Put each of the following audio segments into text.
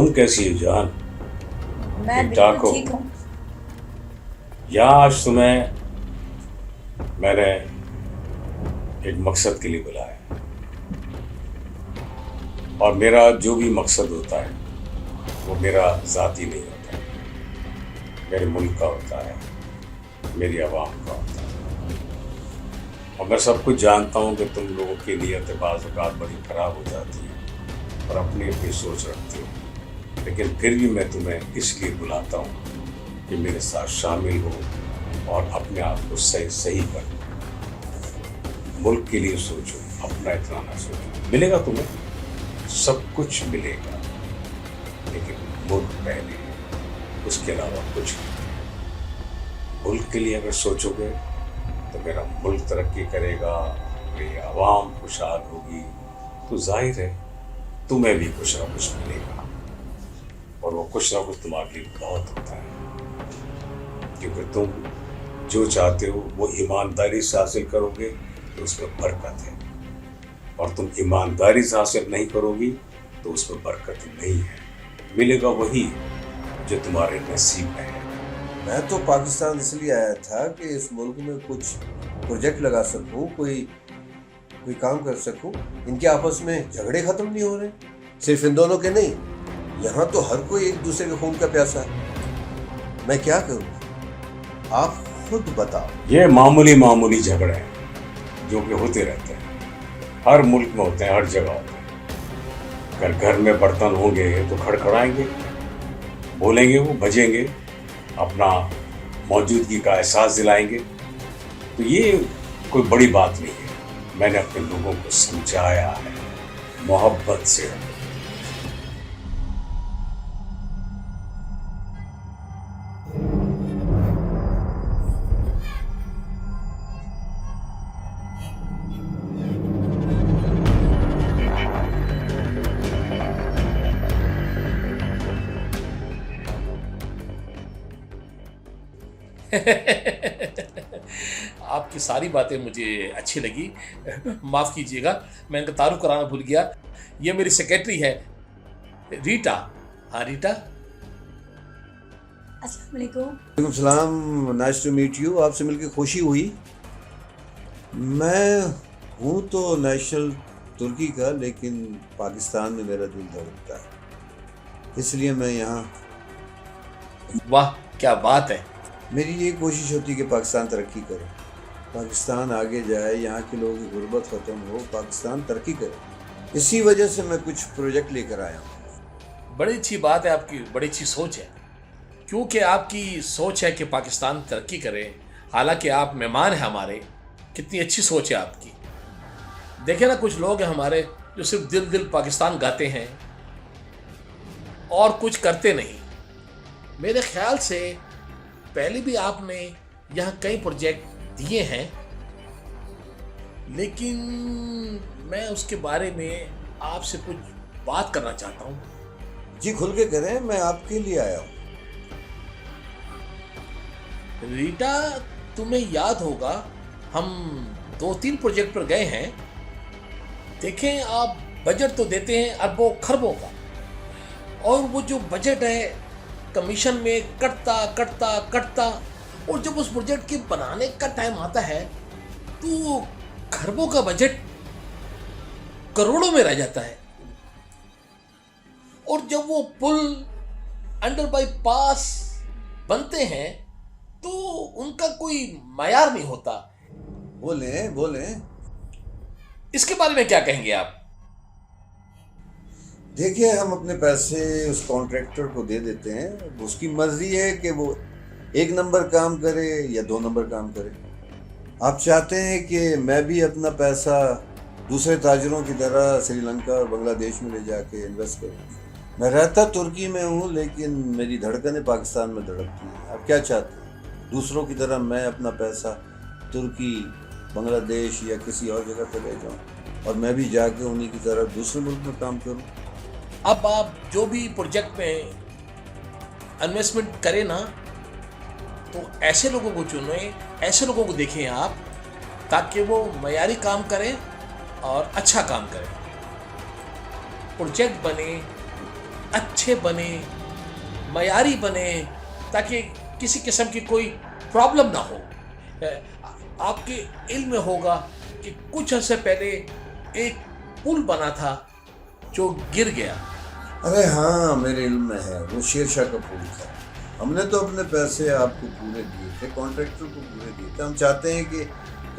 तुम कैसी हो जान? मैं ठीक ठाक बिल्कुल हो? ठीक हूँ। यहाँ आज तुम्हें मैंने एक मकसद के लिए बुलाया है। और मेरा जो भी मकसद होता है वो मेरा ज़ाती नहीं होता, मेरे मुल्क का होता है, मेरी आवाम का होता है। और मैं सब कुछ जानता हूँ कि तुम लोगों की नीयत बाज़ औक़ात बड़ी ख़राब हो जाती है और अपनी अपनी सोच रखते हो, लेकिन फिर भी मैं तुम्हें इसलिए बुलाता हूँ कि मेरे साथ शामिल हो और अपने आप को सही करो। मुल्क के लिए सोचो, अपना इतना ना सोचो। मिलेगा तुम्हें, सब कुछ मिलेगा, लेकिन मुल्क पहले है, उसके अलावा कुछ नहीं। मुल्क के लिए अगर सोचोगे तो मेरा मुल्क तरक्की करेगा, मेरी आवाम खुशहाल होगी, तो जाहिर है तुम्हें भी कुछ ना कुछ मिलेगा। और वो कुछ ना कुछ तुम्हारे लिए बहुत होता है, क्योंकि तुम जो चाहते हो वो ईमानदारी से हासिल करोगे तो उसमें बरकत है, और तुम ईमानदारी से हासिल नहीं करोगी तो उसमें बरकत नहीं है। मिलेगा वही जो तुम्हारे नसीब में है। मैं तो पाकिस्तान इसलिए आया था कि इस मुल्क में कुछ प्रोजेक्ट लगा सकूं, कोई काम कर सकूं। इनके आपस में झगड़े खत्म नहीं हो रहे, सिर्फ इन दोनों के नहीं, यहाँ तो हर कोई एक दूसरे के खून का प्यासा है। मैं क्या करूं, आप खुद बताओ। ये मामूली झगड़े हैं जो कि होते रहते हैं, हर मुल्क में होते हैं, हर जगह होते हैं। अगर घर में बर्तन होंगे तो खड़खड़ाएंगे, बोलेंगे, वो बजेंगे, अपना मौजूदगी का एहसास दिलाएंगे। तो ये कोई बड़ी बात नहीं है। मैंने अपने लोगों को समझाया है, मोहब्बत से। आपकी सारी बातें मुझे अच्छी लगी। माफ़ कीजिएगा, मैं इनका तारुफ कराना भूल गया। ये मेरी सेक्रेटरी है, रीटा। हाँ रीटा। अस्सलाम वालेकुम। वालेकुम सलाम, नाइस टू मीट यू। आपसे मिलकर खुशी हुई। मैं हूँ तो नेशनल तुर्की का, लेकिन पाकिस्तान में मेरा दिल धड़कता है, इसलिए मैं यहाँ। वाह क्या बात है। मेरी ये कोशिश होती है कि पाकिस्तान तरक्की करे, पाकिस्तान आगे जाए, यहाँ के लोगों की गुर्बत ख़त्म हो, पाकिस्तान तरक्की करे। इसी वजह से मैं कुछ प्रोजेक्ट लेकर आया हूँ। बड़ी अच्छी बात है, आपकी बड़ी अच्छी सोच है, क्योंकि आपकी सोच है कि पाकिस्तान तरक्की करे। हालांकि आप मेहमान हैं हमारे, कितनी अच्छी सोच है आपकी। देखे ना, कुछ लोग हैं हमारे जो सिर्फ दिल दिल पाकिस्तान गाते हैं और कुछ करते नहीं। मेरे ख्याल से पहले भी आपने यहाँ कई प्रोजेक्ट दिए हैं, लेकिन मैं उसके बारे में आपसे कुछ बात करना चाहता हूँ। जी खुल के करें, मैं आपके लिए आया हूँ। रीटा, तुम्हें याद होगा हम 2-3 प्रोजेक्ट पर गए हैं। देखें, आप बजट तो देते हैं अरबों खरबों का, और वो जो बजट है कमीशन में कटता, और जब उस प्रोजेक्ट के बनाने का टाइम आता है तो खरबों का बजट करोड़ों में रह जाता है। और जब वो पुल अंडर बाई पास बनते हैं तो उनका कोई मयार नहीं होता। बोलें। इसके बारे में क्या कहेंगे आप? देखिए, हम अपने पैसे उस कॉन्ट्रैक्टर को दे देते हैं, उसकी मर्जी है कि वो 1 नंबर काम करे या 2 नंबर काम करे। आप चाहते हैं कि मैं भी अपना पैसा दूसरे ताजरों की तरह श्रीलंका और बांग्लादेश में ले जाके इन्वेस्ट करूँ। मैं रहता तुर्की में हूँ, लेकिन मेरी धड़कनें पाकिस्तान में धड़कती हैं। आप क्या चाहते हैं? दूसरों की तरह मैं अपना पैसा तुर्की, बांग्लादेश या किसी और जगह पर ले जाऊँ और मैं भी जाके उन्हीं की तरह दूसरे मुल्क में काम करूँ? अब आप जो भी प्रोजेक्ट में इन्वेस्टमेंट करें ना, तो ऐसे लोगों को चुनें, ऐसे लोगों को देखें आप, ताकि वो मयारी काम करें और अच्छा काम करें। प्रोजेक्ट बने, अच्छे बने, मयारी बने, ताकि किसी किस्म की कोई प्रॉब्लम ना हो। आपके इल्म में होगा कि कुछ अर्से पहले एक पुल बना था जो गिर गया। अरे हाँ, मेरे इल्म में है, वो शेरशाह का पुल था। हमने तो अपने पैसे आपको पूरे दिए थे, कॉन्ट्रैक्टर को पूरे दिए थे। हम चाहते हैं कि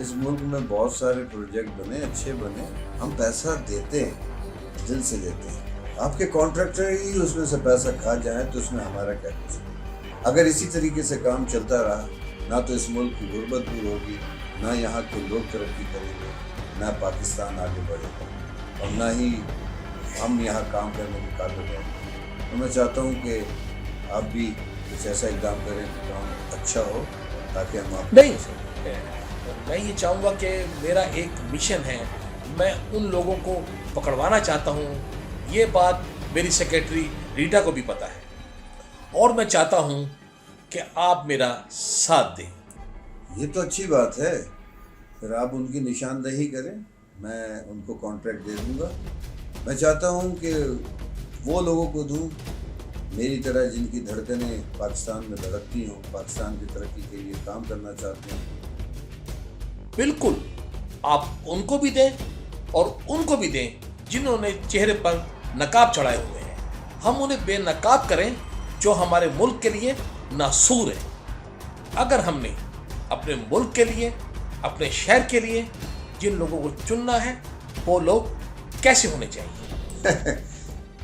इस मुल्क में बहुत सारे प्रोजेक्ट बने, अच्छे बने। हम पैसा देते हैं, दिल से देते हैं। आपके कॉन्ट्रैक्टर ही उसमें से पैसा खा जाए तो उसमें हमारा क्या कुछ। अगर इसी तरीके से काम चलता रहा, ना तो इस मुल्क की गुर्बत दूर होगी, ना यहाँ के लोग तरक्की करेंगे, ना पाकिस्तान आगे बढ़ेगा, और ना ही हम यहाँ काम करने के काबिल रहेंगे। तो मैं चाहता हूँ कि आप भी कुछ ऐसा इकदाम करें कि काम अच्छा हो, ताकि हम आप नहीं, मैं ये चाहूँगा कि मेरा एक मिशन है, मैं उन लोगों को पकड़वाना चाहता हूँ। ये बात मेरी सेक्रेटरी रीटा को भी पता है, और मैं चाहता हूँ कि आप मेरा साथ दें। ये तो अच्छी बात है, फिर आप उनकी निशानदेही करें, मैं उनको कॉन्ट्रैक्ट दे दूँगा। मैं चाहता हूँ कि वो लोगों को दूँ मेरी तरह, जिनकी धड़कनें पाकिस्तान में धड़कती हों, पाकिस्तान की तरक्की के लिए काम करना चाहते हैं। बिल्कुल, आप उनको भी दें और उनको भी दें जिन्होंने चेहरे पर नकाब चढ़ाए हुए हैं। हम उन्हें बेनकाब करें जो हमारे मुल्क के लिए नासूर है। अगर हमने अपने मुल्क के लिए, अपने शहर के लिए जिन लोगों को चुनना है, वो लोग कैसे होने चाहिए।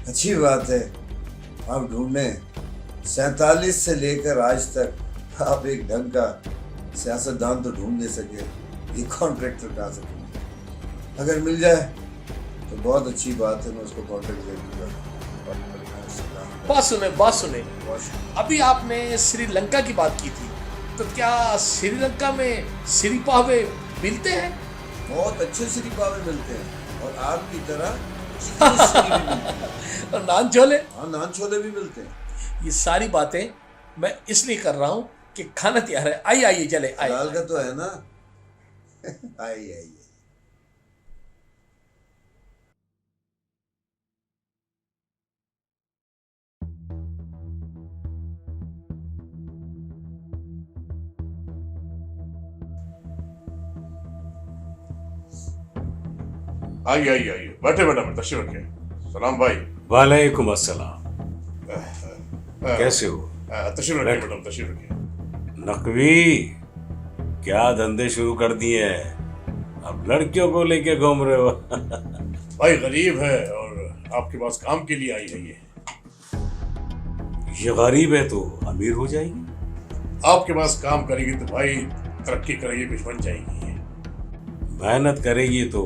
अच्छी बात है, आप ढूंढें। 47 से लेकर आज तक आप एक ढंग का सियासतदान तो ढूंढ नहीं सके, ये कॉन्ट्रैक्टर कहाँ से ढूंढे। अगर मिल जाए तो बहुत अच्छी बात है, मैं उसको कॉन्ट्रैक्ट दे दूँगा। बात सुने, अभी आपने श्रीलंका की बात की थी, तो क्या श्रीलंका में सिरिपावे मिलते हैं? बहुत अच्छे सिरिपावे मिलते हैं, और आपकी तरह सिरी भी मिलती है। और नान छोले? हाँ, नान छोले भी मिलते हैं। ये सारी बातें मैं इसलिए कर रहा हूँ कि खाना तैयार है। आइए आइए, चले आइए। दाल का तो है ना। आइए आइए। आइए आइए आइए, बैठे बैठे बैठे, तशरीफ रखिए। सलाम भाई। वालेकुम अस्सलाम। कैसे हो? तशरीफ रखिए मैडम, तशरीफ रखिए। नकवी, क्या धंधे शुरू कर दिए हैं? अब लड़कियों को लेके घूम रहे हो? भाई गरीब है और आपके पास काम के लिए आई है ये गरीब है तो अमीर हो जाएगी। आपके पास काम करेगी तो भाई तरक्की करेगी, कुछ बन जाएगी। मेहनत करेगी तो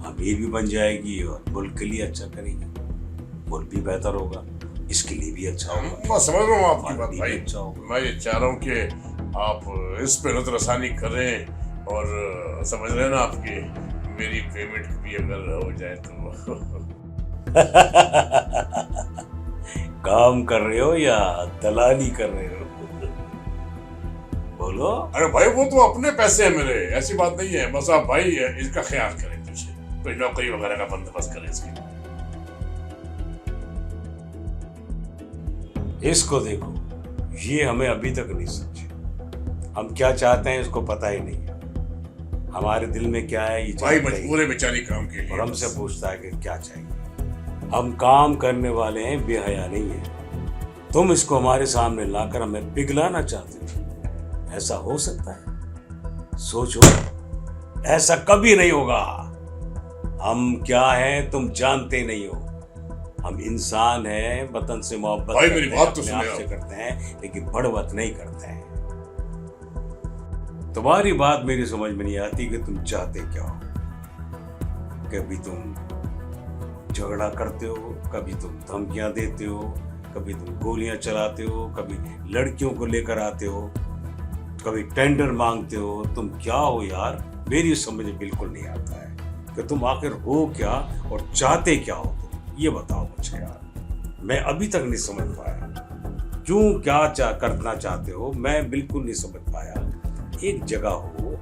अमीर भी बन जाएगी और मुल्क के लिए अच्छा करेगी, मुल्क भी बेहतर होगा, इसके लिए भी अच्छा होगा। मैं समझ रहा हूँ आपकी बात भी भाई। अच्छा होगा। मैं ये चाह रहा हूँ कि आप इस पे नजरसानी करें, और समझ रहे हैं ना आपकी मेरी पेमेंट भी अगर हो जाए तो। काम कर रहे हो या दलाली कर रहे हो? बोलो। अरे भाई वो तो अपने पैसे हैं मेरे, ऐसी बात नहीं है। बस आप भाई इसका ख्याल करें, पीछे कोई नौकरी वगैरह का बंदोबस्त करें इसके। इसको देखो, ये हमें अभी तक नहीं समझे। हम क्या चाहते हैं इसको पता ही नहीं है। हमारे दिल में क्या है ये भाई जानता ही मजबूर है बेचारी काम के लिए, और हमसे पूछता है कि क्या चाहिए। हम काम करने वाले हैं, बेहया नहीं है। तुम इसको हमारे सामने लाकर हमें पिघलाना चाहते हो, ऐसा हो सकता है? सोचो, ऐसा कभी नहीं होगा। हम क्या हैं तुम जानते नहीं हो। हम इंसान हैं, वतन से मोहब्बत भाई मेरी बात तो अपने सुने आप से आप। करते हैं, लेकिन बढ़वत नहीं करते हैं। तुम्हारी बात मेरी समझ में नहीं आती कि तुम चाहते क्या हो। कभी तुम झगड़ा करते हो, कभी तुम धमकियां देते हो, कभी तुम गोलियां चलाते हो, कभी लड़कियों को लेकर आते हो, कभी टेंडर मांगते हो। तुम क्या हो यार, मेरी समझ में बिल्कुल नहीं आता है कि तुम आखिर हो क्या और चाहते क्या हो। तुम ये बताओ मुझे यार, मैं अभी तक नहीं समझ पाया। क्यों क्या करना चाहते हो, मैं बिल्कुल नहीं समझ पाया। एक जगह हो,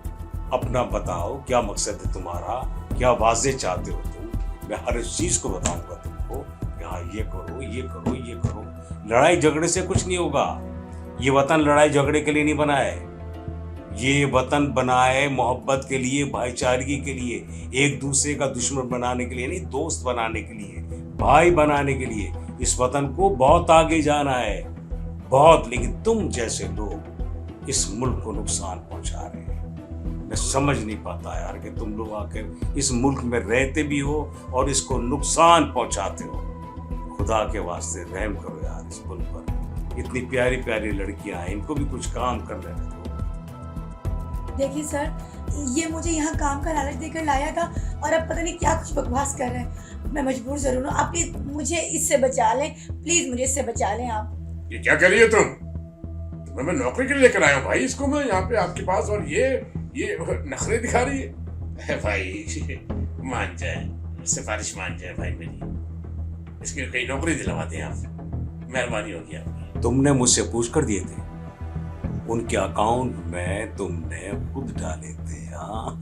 अपना बताओ क्या मकसद है तुम्हारा, क्या वाजे चाहते हो तुम। मैं हर चीज को बताऊंगा तुमको। यहाँ ये करो, ये करो, ये करो। लड़ाई झगड़े से कुछ नहीं होगा। ये वतन लड़ाई झगड़े के लिए नहीं बना है। ये वतन बना है मोहब्बत के लिए, भाईचारगी के लिए, एक दूसरे का दुश्मन बनाने के लिए नहीं, दोस्त बनाने के लिए, भाई बनाने के लिए। इस वतन को बहुत आगे जाना है, बहुत। लेकिन तुम जैसे लोग इस मुल्क को नुकसान पहुंचा रहे हैं। मैं समझ नहीं पाता यार कि तुम लोग आकर इस मुल्क में रहते भी हो और इसको नुकसान पहुंचाते हो। खुदा के वास्ते रहम करो यार इस मुल्क पर। इतनी प्यारी प्यारी लड़कियां हैं, इनको भी कुछ काम करने दो। देखिए सर, ये मुझे यहाँ काम का लालच देकर लाया था और अब पता नहीं क्या कुछ बकवास कर रहे हैं। मैं मजबूर जरूर हूँ, आप प्लीज मुझे इससे बचा लें, प्लीज मुझे इससे बचा लें आप। ये क्या कर रही हो तुम? तुम्हें मैं नौकरी के लिए लेकर आया हूँ भाई इसको मैं यहाँ पे आपके पास, और ये नखरे दिखा रही है। भाई मान जाए, सिफारिश मान जाए भाई मेरी, इसकी कहीं नौकरी दिलवा दें आप, मेहरबानी होगी आपकी। तुमने मुझसे पूछ कर दिए थे? उनके अकाउंट में तुमने खुद डाले थे। हाँ?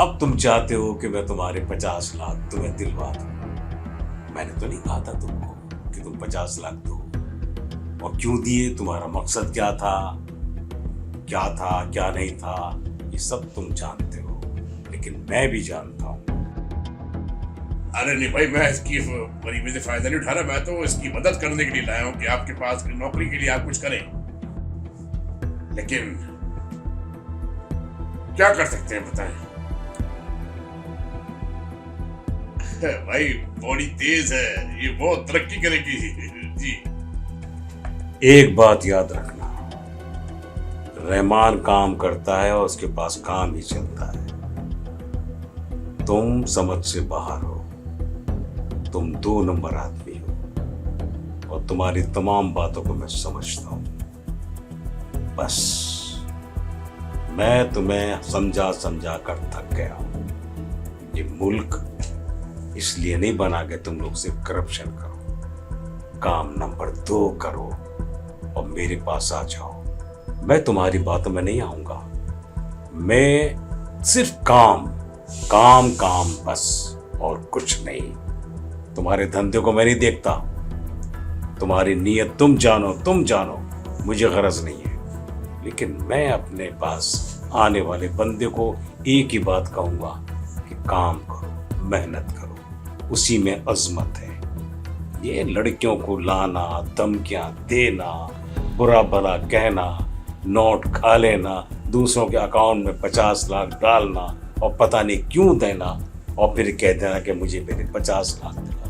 अब तुम चाहते हो कि मैं तुम्हारे 50 लाख तुम्हें दिलवा दूं। मैंने तो नहीं कहा था तुमको कि तुम 50 लाख दो। और क्यों दिए, तुम्हारा मकसद क्या था, क्या नहीं था, ये सब तुम जानते हो। लेकिन मैं भी जानता हूं। अरे नहीं भाई, मैं इसकी गरीबी से फायदा नहीं उठा रहा। मैं तो इसकी मदद करने के लिए लाया हूँ कि आपके पास नौकरी के लिए आप कुछ करें। लेकिन क्या कर सकते हैं बताएं? भाई बॉडी तेज है, ये बहुत तरक्की करेगी जी। एक बात याद रखना, रहमान काम करता है और उसके पास काम ही चलता है। तुम समझ से बाहर हो, तुम 2 नंबर आदमी हो और तुम्हारी तमाम बातों को मैं समझता हूं। बस मैं तुम्हें समझा कर थक गया हूं। ये मुल्क इसलिए नहीं बना के तुम लोग सिर्फ करप्शन करो, काम नंबर 2 करो और मेरे पास आ जाओ। मैं तुम्हारी बातों में नहीं आऊंगा। मैं सिर्फ काम बस, और कुछ नहीं। तुम्हारे धंधे को मैं नहीं देखता। तुम्हारी नीयत तुम जानो, मुझे गरज नहीं है। लेकिन मैं अपने पास आने वाले बंदे को एक ही बात कहूंगा कि काम करो, मेहनत करो, उसी में अजमत है। ये लड़कियों को लाना, धमकियां देना, बुरा भला कहना, नोट खा लेना, दूसरों के अकाउंट में 50 लाख डालना और पता नहीं क्यों देना और फिर कह देना कि मुझे मेरे 50 लाख दिला।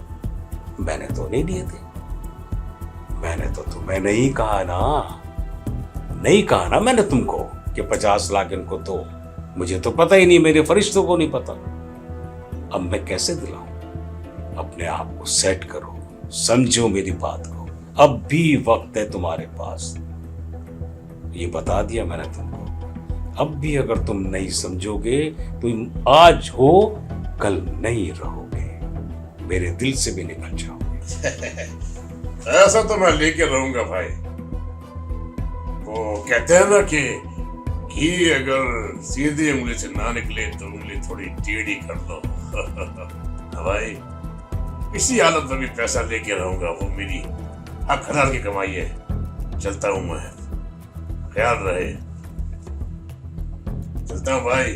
मैंने तो नहीं दिए थे। मैंने तो तुम्हें नहीं कहा ना मैंने तुमको कि 50 लाख इनको दो। मुझे तो पता ही नहीं, मेरे फरिश्तों को नहीं पता। अब मैं कैसे दिलाऊं? अपने आप को सेट करो, समझो मेरी बात को। अब भी वक्त है तुम्हारे पास। ये बता दिया मैंने तुमको। अब भी अगर तुम नहीं समझोगे तो आज हो कल नहीं रहोगे, मेरे दिल से भी निकल जाओगे। ऐसा तो मैं लेके रहूंगा भाई। वो कहते हैं ना कि घी अगर सीधी उंगली से ना निकले तो उंगली थोड़ी टेढ़ी कर लो। भाई इसी हालत में भी पैसा लेके रहूंगा। वो मेरी हक हलाल की कमाई है। चलता हूं मैं, ख्याल रहे। चलता हूं भाई।